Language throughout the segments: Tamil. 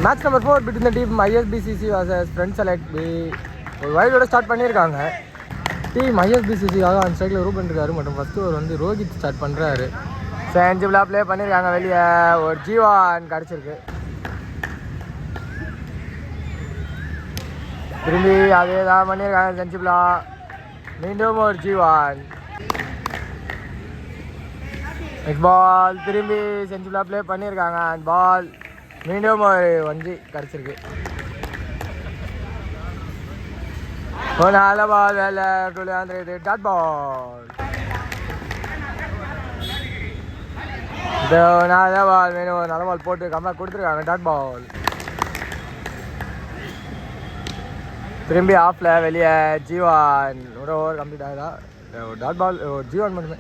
Match number 4 between the team ISBCC vs friends select B. ஒரு வைடோட ஸ்டார்ட் பண்ணியிருக்காங்க டீம் ISBCCக்காக அந்த சைடில் ரூபன் இருக்காரு மற்றும் ஃபஸ்ட்டு ஒரு வந்து ரோஹித் ஸ்டார்ட் பண்ணுறாரு. செஞ்சுபிளா ப்ளே பண்ணியிருக்காங்க. வெளியே ஒரு ஜீவான் கிடச்சிருக்கு. திரும்பி அதே தான் பண்ணியிருக்காங்க செஞ்சுபிளா. மீண்டும் ஒரு ஜீவான். நெக்ஸ்ட் பால் திரும்பி செஞ்சுபிளா ப்ளே பண்ணியிருக்காங்க. அண்ட் பால் மீண்டும் ஒரு வஞ்சி கிடச்சிருக்கு. ஒரு நல்ல பால் வேலை இது டாட் பால். இது நல்ல பால் மீண்டும் ஒரு நல்ல பால் போட்டு கம்மா கொடுத்துருக்காங்க. டாட் பால் திரும்பி ஆஃப்ல வெளியே ஜீவான். ஒரு ஓவர் கம்ப்ளீட் ஆகுதா? ஒரு டாட் பால் ஒரு ஜீவான் மட்டுமே.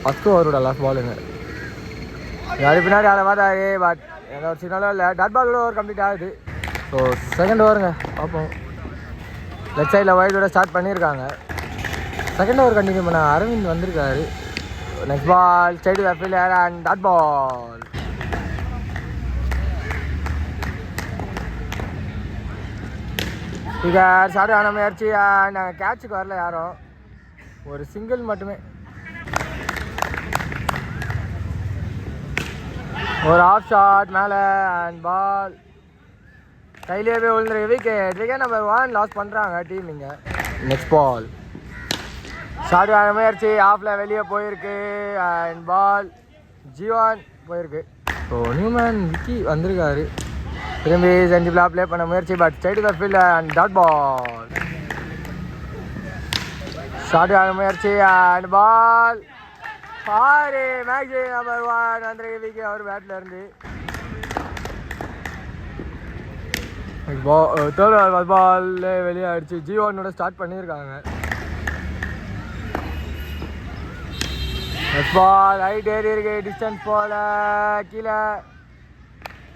10 ஓவரோட லாஸ்ட் பாலுங்க. யாரு பின்னாடி அதை பார்த்தாரு பட் எந்த ஒரு சிக்னலும் இல்லை. டாட் பாலோட ஓவர் கம்ப்ளீட் ஆகுது. ஸோ செகண்ட் ஓவருங்க பார்ப்போம். லெஃப்ட் சைடில் வைடோட ஸ்டார்ட் பண்ணியிருக்காங்க. செகண்ட் ஓவர் கண்டினியூ பண்ண அரவிந்த் வந்திருக்காரு. Next ball straight to the fielder and dot ball. Speaker ஷார்ட்டான முயற்சி அண்ட் கேட்சுக்கு வரல யாரும். ஒரு சிங்கிள் மட்டுமே. ஒரு ஆஃப் ஷாட் மேலே அண்ட் பால் கையிலேயே போய் விழுந்துருக்கு. விக்கெட் நம்பர் 1 லாஸ் பண்ணுறாங்க டீம் இங்கே. நெக்ஸ்ட் பால் ஷார்ட் ஆன முயற்சி ஆஃபில் வெளியே போயிருக்கு அண்ட் பால் ஜீவான் போயிருக்கு. ஸோ நியூமேன் விக்கி வந்திருக்காரு. திரும்பி செஞ்சுபிளா ப்ளே பண்ண முயற்சி but straight to the fielder and dot ball. Short ஆன முயற்சி அண்ட் பால் பாரு மேக்ஸி நம்பர் 1 வந்திருக்கு விக்கி அவர் பேட்டில் இருந்து. தேர்ட் பால் வெளியே அடிச்சு ஜீவானோட ஸ்டார்ட் பண்ணியிருக்காங்க. பால் ஹைட் ஏறி இருக்கு. டிஸ்டன்ஸ் போல கீழே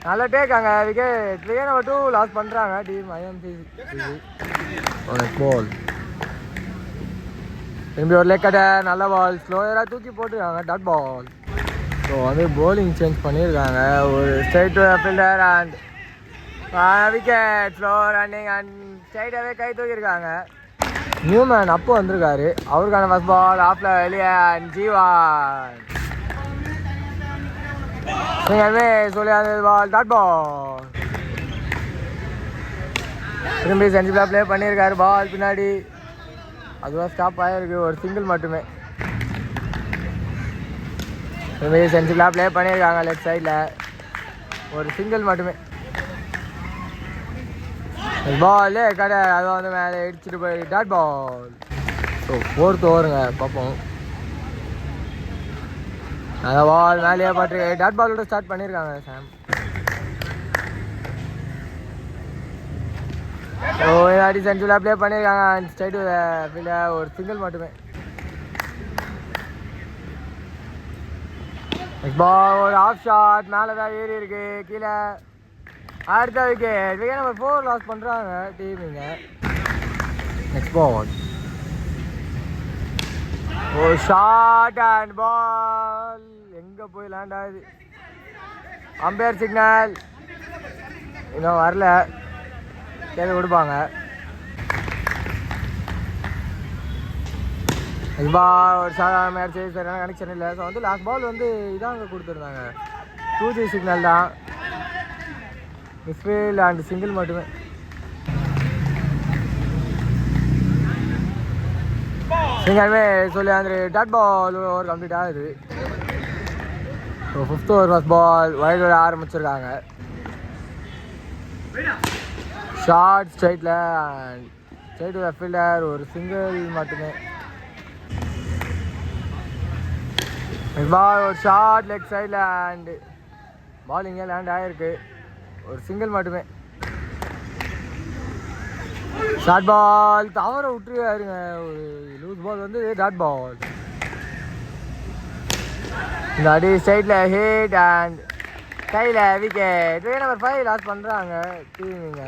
நல்ல டேக்காங்க. விக்கெட் நம்பர் 2 லாஸ் பண்ணுறாங்க டீம் ISBCC. பால் திரும்பி ஒரு லெக் கட்ட நல்ல பால் ஸ்லோயராக தூக்கி போட்டுருக்காங்க. Dot ball. ஸோ வந்து போலிங் சேஞ்ச் பண்ணியிருக்காங்க. ஒரு straight to the fielder and wicket slow running and ஸ்ட்ரைட்டாகவே கை தூக்கியிருக்காங்க. நியூமேன் அப்போ வந்திருக்காரு. அவருக்கான ஃபஸ்ட் பால் ஆஃப்ல வெளியே அண்ட் ஜீவான் சொல்லி அந்த பால் டாட் பால். திரும்பி செஞ்சுபிளா ப்ளே பண்ணியிருக்காரு. பால் பின்னாடி அதுவாக ஸ்டாப் ஆகிருக்கு. ஒரு சிங்கிள் மட்டுமே. திரும்பி செஞ்சுபிளா ப்ளே பண்ணியிருக்காங்க. லெஃப்ட் சைடில் ஒரு சிங்கிள் மட்டுமே. பால் கடை அதை வந்து மேலே இடிச்சிட்டு போய் டாட் பால். ஸோ 4th ஓவருங்க பார்ப்போம். அந்த பால் மேலேயே பாட்டு டாட் பாலோட ஸ்டார்ட் பண்ணியிருக்காங்க சாம். ஸோ இதாடி செஞ்சுபிளா ப்ளே பண்ணியிருக்காங்க. ஸ்ட்ரைட் டு தி ஃபீல்டர் ஒரு சிங்கிள் மட்டுமே. பால் ஒரு ஆஃப் ஷாட் மேலே தான் ஏறி இருக்கு கீழே. அடுத்த விக்கெட் நம்பர் 4 லாஸ் பண்ணுறாங்க டீம் இங்கே. நெக்ஸ்ட் பால் ஒரு ஷாட் அண்ட் பால் எங்கே போய் லேண்ட் ஆகுது. அம்பையர் சிக்னல் இன்னும் வரல. கேள்வி கொடுப்பாங்க. ஒரு சாதாரண மேட்ச்சு சரியான கனெக்ஷன் இல்லை. ஸோ வந்து லாஸ்ட் பால் வந்து இதான் அங்கே கொடுத்துருந்தாங்க. 2G சிக்னல் தான். மிஸ்ஃபீல்ட் அண்ட் சிங்கிள் மட்டுமே. சிங்கிளுமே சொல்லி அந்த டாட் பால் ஓவர் கம்ப்ளீட் ஆகுது. So 5th over first ball வைடோட ஆரம்பிச்சிருக்காங்க. ஷார்ட் ஸ்ட்ரைட்டில் and straight to the fielder ஒரு சிங்கிள் மட்டுமே. பால் ஒரு ஷார்ட் லெக் சைடில் அண்ட் பால் இங்கே லேண்ட் ஆகிருக்கு. ஒரு சிங்கிள் மட்டுமே. ஷார்ட் பால் தவற விட்டுருக்காருங்க. ஒரு லூஸ் பால் வந்து டாட் பால். இந்த அடி சைடில் ஹிட் அண்ட் கையில் விக்கெட் நம்பர் 5 லாஸ் பண்ணுறாங்க டீமிங்க.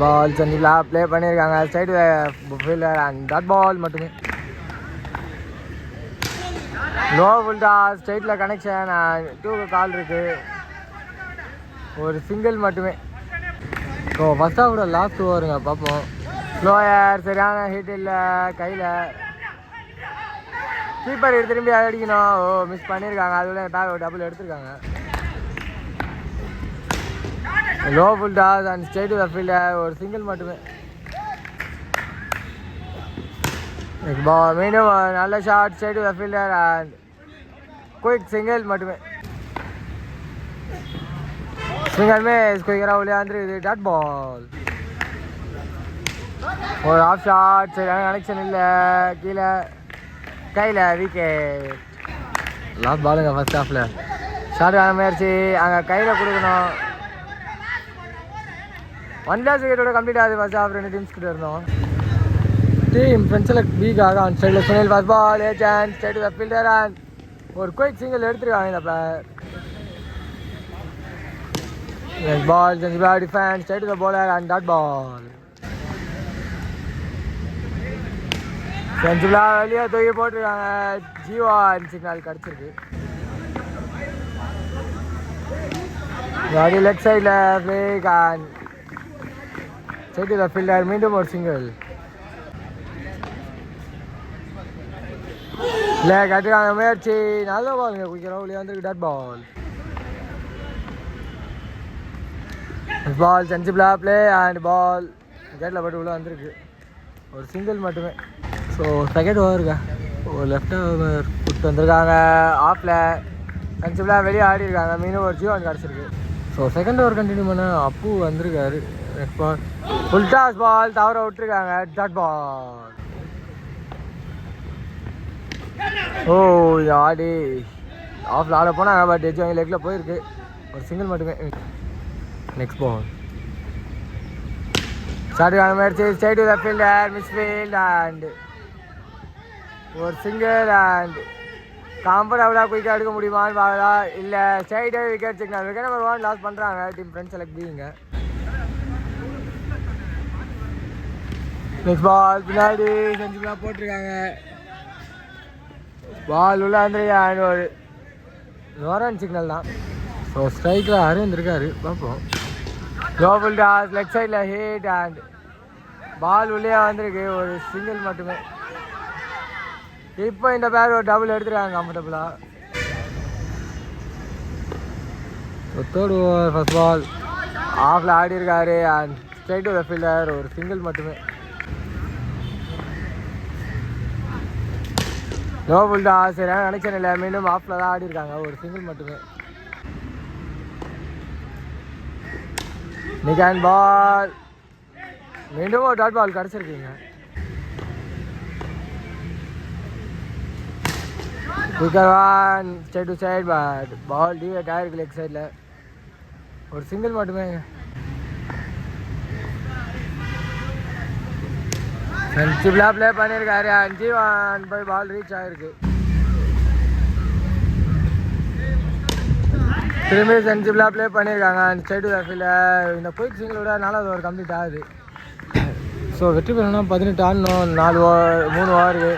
பால் செஞ்சுபிளா ப்ளே பண்ணியிருக்காங்க. Straight to the fielder and dot ball மட்டுமே. லோ ஃபுல்டா ஸ்ட்ரைட்டில் கனெக்ஷன் 2 கால் இருக்குது. ஒரு சிங்கிள் மட்டுமே. ஸோ ஃபஸ்ட் ஹாஃபோட லாஸ்ட் ஓவருங்க பார்ப்போம். ஸ்லோயர் சரியான ஹிட் இல்லை கையில். கீப்பர் திரும்பி அடிக்கணும். ஓ மிஸ் பண்ணியிருக்காங்க. அதுல பேக் டபுள் எடுத்திருக்காங்க. Low full toss and straight to the fielder. ஒரு சிங்கிள் மட்டுமே. மீண்டும் நல்ல shot straight to the fielder and quick single மட்டுமே. Single miss. குயிக்கராக உள்ளே வந்துருக்குது. Dot ball. ஒரு ஆஃப் ஷாட் சரியான கனெக்ஷன் இல்லை கீழே கையில் விக்கெட். லாஸ்ட் பாலுங்க ஃபர்ஸ்ட் ஹாஃபில். ஷார்ட் ஆன முயற்சி அங்கே கையில் கொடுக்கணும். 1 விக்கெட்டோட கம்ப்ளீட் ஆகுது ஃபர்ஸ்ட் ஹாஃப். 2 டீம்ஸ் கிட்ட இருந்தோம். டீம் ஃப்ரெண்ட்ஸில் வீக்காக ஆன் சைடில் Sunil first ball a chance straight to the fielder and ஒரு குயிக் சிங்கிள் எடுத்துருக்காங்க இந்த பிளேயர். நெக்ஸ்ட் பால் சென்சிபிளா defence straight to the bowler and dot ball. சென்சிபிளா வெளியே தூக்கி போட்டிருக்காங்க. ஜீவான் சிக்னல் கிடச்சிருக்கு. காடி லெஃப்ட் சைடில் break and straight to the fielder. மீண்டும் ஒரு சிங்கிள். இல்லை கட்டுக்கான முயற்சி நல்ல பாலுங்க. குயிக்கராக வெளியே வந்துருக்கு. Dot ball. பால் சென்சிபிளா பிளே அண்ட் பால் கேட்டில் பட்டு உள்ளே வந்திருக்கு. ஒரு சிங்கிள் மட்டுமே. ஸோ செகண்ட் ஓவருங்க. ஒரு லெஃப்ட் ஓவர் விட்டு வந்திருக்காங்க. ஆஃபில் சென்சிபிளா வெளியே ஆடிருக்காங்க. மீண்டும் ஒரு ஜீவன் கிடச்சிருக்கு. ஸோ செகண்ட் ஓவர் கண்டினியூ பண்ண அப்பு வந்திருக்காரு. Next ball full toss ball தவற விட்டுருக்காங்க. Dot ball. ஓ ஆடி ஆஃபில் ஆட போனாங்க. பட் எஜ் வாங்கி லெக்கில் போயிருக்கு. ஒரு சிங்கிள் மட்டுமே. நெக்ஸ்ட் பால் ஷார்ட் முயற்சி straight to the fielder misfield and ஒரு சிங்கிள் அண்ட் கம்ஃபர்டபுளாக குயிக்காக எடுக்க முடியுமான்னு பார்க்கலாம். இல்லை ஸ்ட்ரைட்டாக wicket signal. Wicket number 1 loss பண்ணுறாங்க டீம் ஃப்ரெண்ட்ஸ் செலக்ட் பீங்க. நெக்ஸ்ட் பால் பின்னாடி செஞ்சுலாம் போட்டிருக்காங்க. பால் உள்ள வந்துருக்கா அண்ட் ஒரு நோரன் சிக்னல் தான். ஸோ ஸ்ட்ரைக்கில் இருந்திருக்காரு பார்ப்போம். லோபுல் டாஸ் லெக் சைடில் ஹிட் அண்ட் பால் உள்ளே வந்திருக்கு. ஒரு சிங்கிள் மட்டுமே. இப்போ இந்த பேர் ஒரு டபுள் எடுத்துருக்காங்க கம்ஃபர்டபுளாக. தேர்ட் ஓவர் ஃபர்ஸ்ட் பால் ஆஃபில் ஆடி இருக்காரு and straight to the fielder. ஒரு சிங்கிள் மட்டுமே. லோபுல் டாஸ் சரியான கனெக்ஷன் இல்லை. மீண்டும் ஆஃபில் தான் ஆடி இருக்காங்க. ஒரு சிங்கிள் மட்டுமே. நிகான் பால் மீண்டும் ஒரு டாட் பால் கிடச்சிருக்கீங்க. Quicker straight to side but ball deviate ஆயிருக்கு லெக் சைடில். ஒரு சிங்கிள் மட்டுமே. சென்சிபிளாக ப்ளே பண்ணியிருக்காரு. ஜீவான் போய் பால் ரீச் ஆகிருக்கு. திரும்பி சென்சிபிளாக ப்ளே பண்ணியிருக்காங்க. Straight to the fielder. இந்த குயிக் சிங்கிளோட 4வது ஓவர் கம்ப்ளீட் ஆகுது. ஸோ வெற்றி பெறணும்னா 18 ஆடணும். 3 ஓவருக்கு.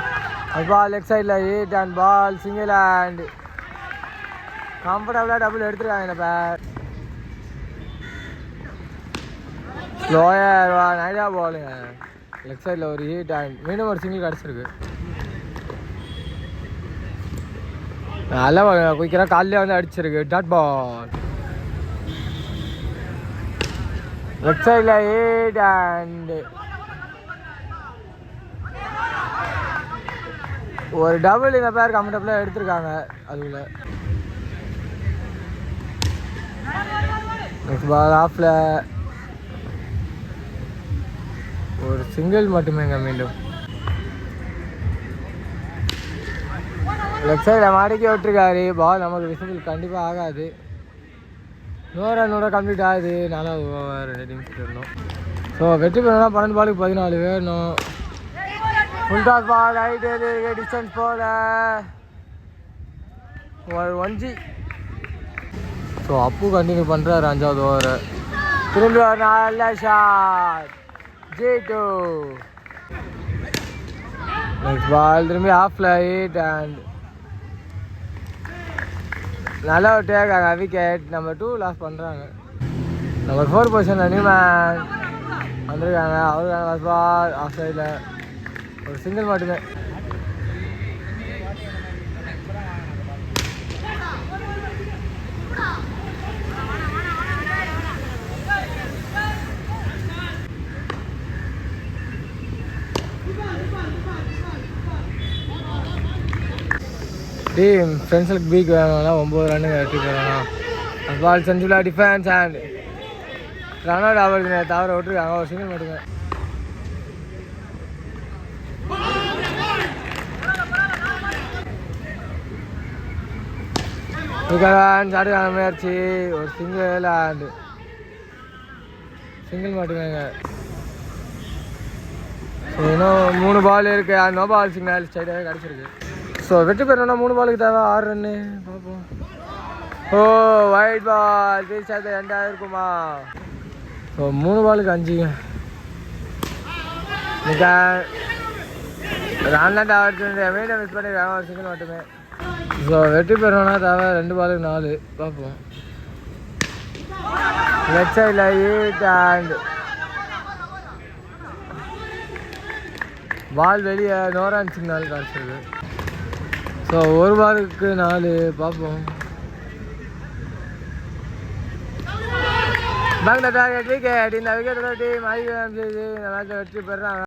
பால் லெக் சைடில் hit and ball single and கம்ஃபர்டபுளாக டபுள் எடுத்துருக்காங்க இந்த பேர். ஸ்லோயர் நைடா பாலுங்க. லெக் சைடில் ஒரு ஹிட் அண்ட் மீண்டும் ஒரு சிங்கிள் கிடச்சிருக்கு. நல்லா குயிக்கராக காலையிலே வந்து அடிச்சிருக்கு. Dot ball. லெஃப்ட் சைடில் ஹிட் அண்ட் ஒரு டபுள் இந்த பேர் கம்ஃபர்டபுளாக எடுத்திருக்காங்க. அதுக்குள்ள நெக்ஸ்ட் பால் ஆஃபில் ஒரு சிங்கிள் மட்டுமேங்க. மீண்டும் லெஃப்ட் சைடில் மாடிக்கி விட்டுருக்காரு. பால் நமக்கு விசிபிள் கண்டிப்பாக ஆகாது. நூறு கம்ப்ளீட் ஆகுது. 4வது ஓவர் 2 நிமிஷம் இருந்தோம். ஸோ வெற்றி பெறணும்னா 12 பாலுக்கு 14 வேணும். Full toss ball height distance போல ஒரு 1G. ஸோ அப்பு கண்டினியூ பண்ணுறாரு 5வது ஓவர். திரும்பி ஒரு நல்ல ஷாட் G2. நெக்ஸ்ட் பால் திரும்பி ஆஃபில் ஹிட் அண்ட் நல்லா ஒரு டேக்காங்க. விக்கெட் நம்பர் 2 லாஸ் பண்ணுறாங்க. நம்பர் 4 பொசிஷனில் நியூமேன் வந்திருக்காங்க. அவருக்கான லாஸ்ட் பால் ஆஃப் சைடில் ஒரு சிங்கிள் மட்டுமே. டீம் ஃப்ரெண்ட்ஸுக்கு பீக் வேணும்னா 9 ரன்னு வெற்றி பெறணும். பால் செஞ்சுலா டிஃபென்ஸ் அண்ட் ரன் அவுட் ஆகுது. தவற விட்டுருக்காங்க. ஒரு சிங்கிள் மட்டுமே. சாடுக்கான முயற்சி ஒரு சிங்கிள் அண்ட் சிங்கிள் மட்டுமேங்க. இன்னும் 3 பால் இருக்கு. நோ பால் சிக்னல் ஸ்ட்ரைட்டாகவே கிடச்சிருக்கு. ஸோ வெற்றி பெறணும்னா 3 பாலுக்கு தேவை 6 ரன்னு. பார்ப்போம். ஓ ஒயிட் பால் ரீசார்ஜ் 2 இருக்குமா? ஸோ 3 பாலுக்கு 5ங்க. ரன் ஆகிடுச்சு. மீண்டும் மிஸ் பண்ணிருக்காங்க. ஒரு சிங்கிள் மட்டுமே. ஸோ வெற்றி பெறணும்னா தேவை 2 பாலுக்கு 4. பார்ப்போம். லெஃப்ட் சைடில் 8 அண்ட் பால் வெளியே நோ ரன் சிக்னல் கிடச்சிருக்கு. ஸோ 1 பாலுக்கு 4. பார்ப்போம். Bank target wicket. இந்த விக்கெட்டோட டீம் அதிகம் செய்து இந்த மேட்சை வெற்றி பெறாங்க.